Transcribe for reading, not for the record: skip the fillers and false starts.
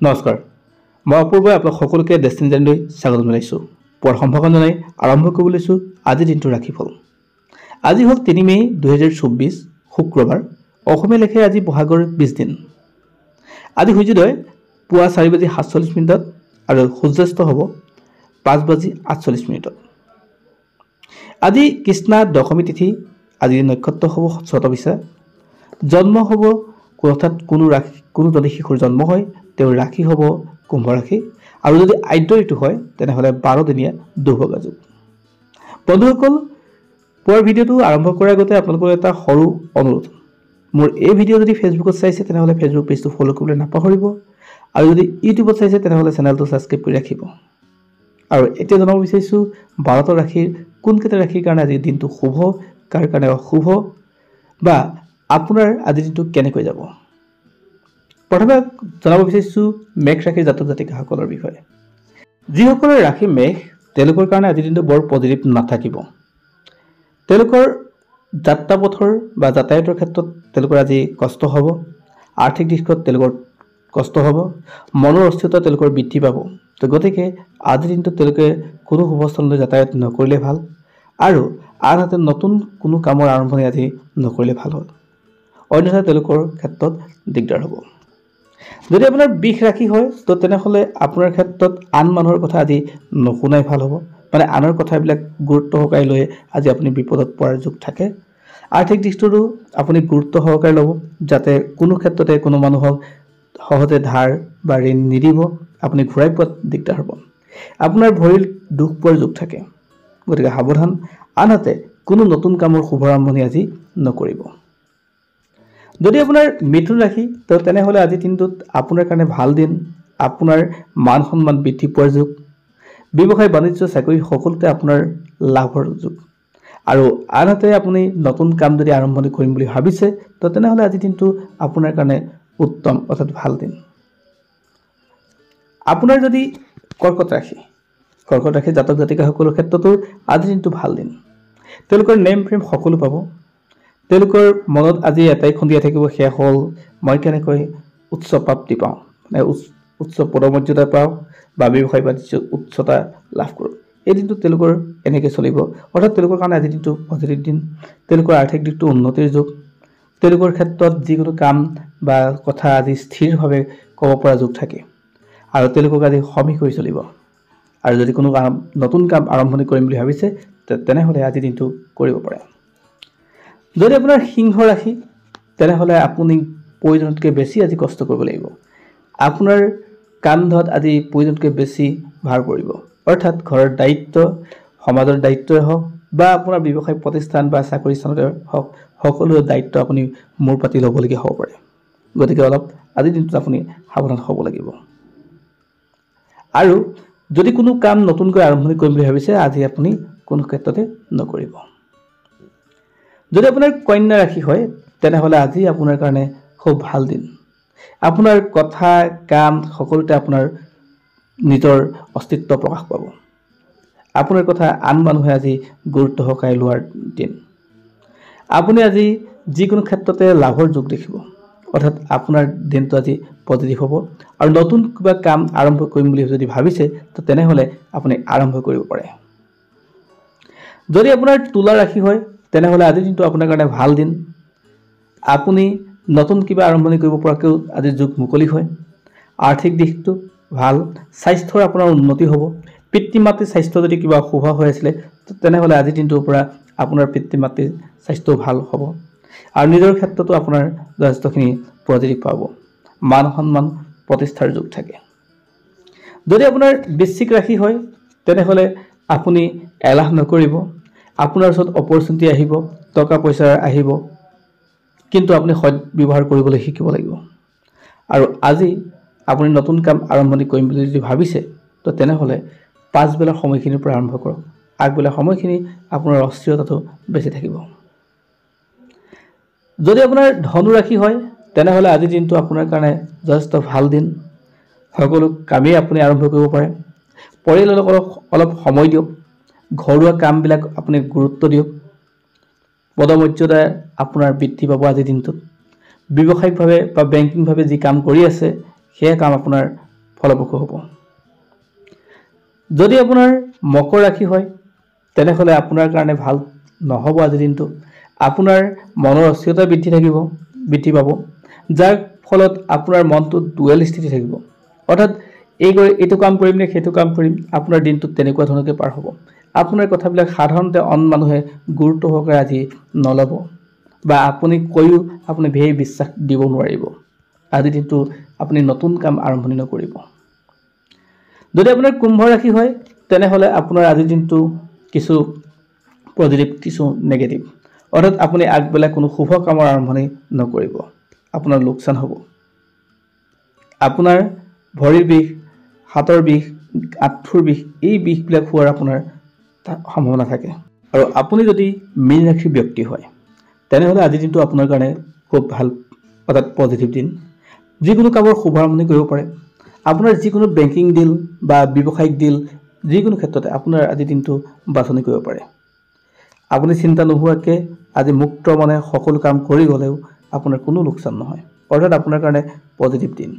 নমস্কাৰ মই অপূৰ্বই আপোনাক সকলোকে ডেষ্টিনি জাৰ্নিলৈ স্বাগতম জনাইছোঁ। পুৱাৰ সম্ভাষণ জনাই আৰম্ভ কৰিব লৈছোঁ আজিৰ দিনটোৰ ৰাশিফল। আজি হ'ল 3 মে 2024 শুক্ৰবাৰ। অসমীয়া লেখে আজি বহাগৰ 20 দিন। আজি সূৰ্যোদয় পুৱা 4:47 আৰু সূৰ্যাস্ত হ'ব 5:48। আজি কৃষ্ণা দশমী তিথি। আজি নক্ষত্ৰ হ'ব শতবিশা। জন্ম হ'ব অৰ্থাৎ কোনো যদি শিশুৰ জন্ম হয় তেওঁৰ ৰাশি হ'ব কুম্ভ ৰাশি, আৰু যদি আদ্য ঋতু হয় তেনেহ'লে 12 দিনীয়া দুৰ্ভগা যোগ। বন্ধুসকল, পুৱাৰ ভিডিঅ'টো আৰম্ভ কৰাৰ আগতে আপোনালোকৰ এটা সৰু অনুৰোধ। মোৰ এই ভিডিঅ' যদি ফেচবুকত চাইছে তেনেহ'লে ফেচবুক পেজটো ফ'ল' কৰিবলৈ নাপাহৰিব, আৰু যদি ইউটিউবত চাইছে তেনেহ'লে চেনেলটো ছাবস্ক্ৰাইব কৰি ৰাখিব। আৰু এতিয়া জনাব বিচাৰিছোঁ 12টা ৰাশিৰ কোনকেইটা ৰাশিৰ কাৰণে আজিৰ দিনটো শুভ, কাৰ কাৰণে অশুভ, বা আপোনাৰ আজিৰ দিনটো কেনেকৈ যাব। প্ৰথমে জনাব বিচাৰিছোঁ মেঘ ৰাশিৰ জাতক জাতিকাসকলৰ বিষয়ে। যিসকলৰ ৰাশি মেঘ তেওঁলোকৰ কাৰণে আজিৰ দিনটো বৰ পজিটিভ নাথাকিব। তেওঁলোকৰ যাত্ৰা পথৰ বা যাতায়াতৰ ক্ষেত্ৰত তেওঁলোকৰ আজি কষ্ট হ'ব। আৰ্থিক দিশত তেওঁলোকৰ কষ্ট হ'ব। মনৰ অস্থিৰতা তেওঁলোকৰ বৃদ্ধি পাব। তো গতিকে আজিৰ দিনটোত তেওঁলোকে কোনো শুভস্থললৈ যাতায়াত নকৰিলে ভাল, আৰু আনহাতে নতুন কোনো কামৰ আৰম্ভণি আজি নকৰিলে ভাল হয়, অন্যথা তেওঁলোকৰ ক্ষেত্ৰত দিগদাৰ হ'ব। যদি আপোনাৰ বিষ ৰাশি হয় তো তেনেহ'লে আপোনাৰ ক্ষেত্ৰত আন মানুহৰ কথা আজি নুশুনাই ভাল হ'ব। মানে আনৰ কথাবিলাক গুৰুত্ব সহকাৰে লৈ আজি আপুনি বিপদত পৰাৰ যোগ থাকে। আৰ্থিক দিশটোতো আপুনি গুৰুত্ব সহকাৰে ল'ব, যাতে কোনো ক্ষেত্ৰতে কোনো মানুহক সহজে ধাৰ বা ঋণ নিদিব, আপুনি ঘূৰাই পোৱাত দিগদাৰ হ'ব। আপোনাৰ ভৰিৰ দুখ পোৱাৰ যোগ থাকে, গতিকে সাৱধান। আনহাতে কোনো নতুন কামৰ শুভাৰম্ভণি আজি নকৰিব। যদি আপোনাৰ মিথুন ৰাশি তো তেনেহ'লে আজিৰ দিনটোত আপোনাৰ কাৰণে ভাল দিন। আপোনাৰ মান সন্মান বৃদ্ধি পোৱাৰ যোগ। ব্যৱসায় বাণিজ্য চাকৰি সকলোতে আপোনাৰ লাভৰ যোগ। আৰু আনহাতে আপুনি নতুন কাম যদি আৰম্ভণি কৰিম বুলি ভাবিছে তো তেনেহ'লে আজিৰ দিনটো আপোনাৰ কাৰণে উত্তম, অৰ্থাৎ ভাল দিন। আপোনাৰ যদি কৰ্কট ৰাশি জাতক জাতিকাসকলৰ ক্ষেত্ৰতো আজিৰ দিনটো ভাল দিন। তেওঁলোকৰ নেম প্ৰেম সকলো পাব। তেওঁলোকৰ মনত আজি এটাই খুন্দিয়াই থাকিব, সেয়া হ'ল মই কেনেকৈ উচ্চ প্ৰাপ্তি পাওঁ, মানে উচ্চ পদমৰ্যাদা পাওঁ বা ব্যৱসায় বাণিজ্য উচ্চতা লাভ কৰোঁ। এই দিনটো তেওঁলোকৰ এনেকৈ চলিব, অৰ্থাৎ তেওঁলোকৰ কাৰণে আজিৰ দিনটো পজিটিভ দিন। তেওঁলোকৰ আৰ্থিক দিশটো উন্নতিৰ যুগ। তেওঁলোকৰ ক্ষেত্ৰত যিকোনো কাম বা কথা আজি স্থিৰভাৱে ক'ব পৰা যোগ থাকে, আৰু তেওঁলোকক আজি সমীহ হৈ চলিব। আৰু যদি কোনো নতুন কাম আৰম্ভণি কৰিম বুলি ভাবিছে তেনেহ'লে আজিৰ দিনটো কৰিব পাৰে। যদি আপোনাৰ সিংহ ৰাশি তেনেহ'লে আপুনি প্ৰয়োজনতকৈ বেছি আজি কষ্ট কৰিব লাগিব। আপোনাৰ কান্ধত আজি প্ৰয়োজনতকৈ বেছি ভাৰ পৰিব, অৰ্থাৎ ঘৰৰ দায়িত্ব, সমাজৰ দায়িত্বই হওক বা আপোনাৰ ব্যৱসায় প্ৰতিষ্ঠান বা চাকৰি স্থানতে হওক, সকলো দায়িত্ব আপুনি মূৰ পাতি ল'বলগীয়া হ'ব পাৰে। গতিকে অলপ আজিৰ দিনটোত আপুনি সাৱধান হ'ব লাগিব। আৰু যদি কোনো কাম নতুনকৈ আৰম্ভণি কৰিম বুলি ভাবিছে আজি আপুনি কোনো ক্ষেত্ৰতে নকৰিব। যদি আপোনাৰ কন্যা ৰাশি হয় তেনেহ'লে আজি আপোনাৰ কাৰণে খুব ভাল দিন। আপোনাৰ কথা কাম সকলোতে আপোনাৰ নিজৰ অস্তিত্ব প্ৰকাশ পাব। আপোনাৰ কথা আন মানুহে আজি গুৰুত্ব সহকাৰে লোৱাৰ দিন। আপুনি আজি যিকোনো ক্ষেত্ৰতে লাভৰ যোগ দেখিব, অৰ্থাৎ আপোনাৰ দিনটো আজি পজিটিভ হ'ব। আৰু নতুন কিবা কাম আৰম্ভ কৰিম বুলি যদি ভাবিছে তো তেনেহ'লে আপুনি আৰম্ভ কৰিব পাৰে। যদি আপোনাৰ তুলা ৰাশি হয় তেনেহ'লে আজিৰ দিনটো আপোনাৰ কাৰণে ভাল দিন। আপুনি নতুন কিবা আৰম্ভণি কৰিব পৰাকৈও আজিৰ যুগ মুকলি হয়। আৰ্থিক দিশটো ভাল। স্বাস্থ্যৰ আপোনাৰ উন্নতি হ'ব। পিতৃ মাতৃৰ স্বাস্থ্য যদি কিবা অসুখ হৈ আছিলে তেনেহ'লে আজিৰ দিনটোৰ পৰা আপোনাৰ পিতৃ মাতৃৰ স্বাস্থ্য ভাল হ'ব। আৰু নিজৰ ক্ষেত্ৰতো আপোনাৰ যথেষ্টখিনি পজিটিভ পাব। মান সন্মান প্ৰতিষ্ঠাৰ যোগ থাকে। যদি আপোনাৰ বৃশ্চিক ৰাশি হয় তেনেহ'লে আপুনি এলাহ নকৰিব। আপোনাৰ ওচৰত অপৰচুনিটি আহিব, টকা পইচা আহিব, কিন্তু আপুনি সৎ ব্যৱহাৰ কৰিবলৈ শিকিব লাগিব। আৰু আজি আপুনি নতুন কাম আৰম্ভণি কৰিম বুলি যদি ভাবিছে তো তেনেহ'লে পাছবেলাৰ সময়খিনিৰ পৰা আৰম্ভ কৰক। আগবেলাৰ সময়খিনি আপোনাৰ অস্থিৰতাটো বেছি থাকিব। যদি আপোনাৰ ধনু ৰাশি হয় তেনেহ'লে আজিৰ দিনটো আপোনাৰ কাৰণে যথেষ্ট ভাল দিন। সকলো কামেই আপুনি আৰম্ভ কৰিব পাৰে। পৰিয়ালক অলপ সময় দিয়ক। ঘৰুৱা কামবিলাক আপুনি গুৰুত্ব দিয়ক। পদমৰ্যাদা আপোনাৰ বৃদ্ধি পাব আজিৰ দিনটোত। ব্যৱসায়িকভাৱে বা বেংকিংভাৱে যি কাম কৰি আছে সেয়া কাম আপোনাৰ ফলপ্ৰসূ হ'ব। যদি আপোনাৰ মকৰ ৰাশি হয় তেনেহ'লে আপোনাৰ কাৰণে ভাল নহ'ব আজিৰ দিনটো। আপোনাৰ মনৰ অস্থিৰতা বৃদ্ধি পাব, যাৰ ফলত আপোনাৰ মনটো দুৱেল স্থিতি থাকিব। অৰ্থাৎ এইটো কাম কৰিম নে সেইটো কাম কৰিম, আপোনাৰ দিনটোত তেনেকুৱা ধৰণকৈ পাৰ হ'ব। আপোনাৰ কথাবিলাক সাধাৰণতে অন মানুহে গুৰুত্ব সহকাৰে আজি নল'ব, বা আপুনি কৈও আপুনি বিশ্বাস দিব নোৱাৰিব। আজিৰ দিনটো আপুনি নতুন কাম আৰম্ভণি নকৰিব। যদি আপোনাৰ কুম্ভ ৰাশি হয় তেনেহ'লে আপোনাৰ আজিৰ দিনটো কিছু পজিটিভ, কিছু নেগেটিভ। অৰ্থাৎ আপুনি আগবেলা কোনো শুভ কামৰ আৰম্ভণি নকৰিব, আপোনাৰ লোকচান হ'ব। আপোনাৰ ভৰিৰ বিষ, হাতৰ বিষ, আঁঠুৰ বিষ, এই বিষবিলাক হোৱাৰ আপোনাৰ সম্ভাৱনা থাকে। আৰু আপুনি যদি মীন ৰাশিৰ ব্যক্তি হয় তেনেহ'লে আজিৰ দিনটো আপোনাৰ কাৰণে খুব ভাল, অৰ্থাৎ পজিটিভ দিন। যিকোনো কামৰ শুভাৰম্ভণি কৰিব পাৰে। আপোনাৰ যিকোনো বেংকিং ডিল বা ব্যৱসায়িক ডিল, যিকোনো ক্ষেত্ৰতে আপোনাৰ আজিৰ দিনটো বাছনি কৰিব পাৰে। আপুনি চিন্তা নোহোৱাকৈ আজি মুক্ত মনে সকলো কাম কৰি গ'লেও আপোনাৰ কোনো লোকচান নহয়, অৰ্থাৎ আপোনাৰ কাৰণে পজিটিভ দিন।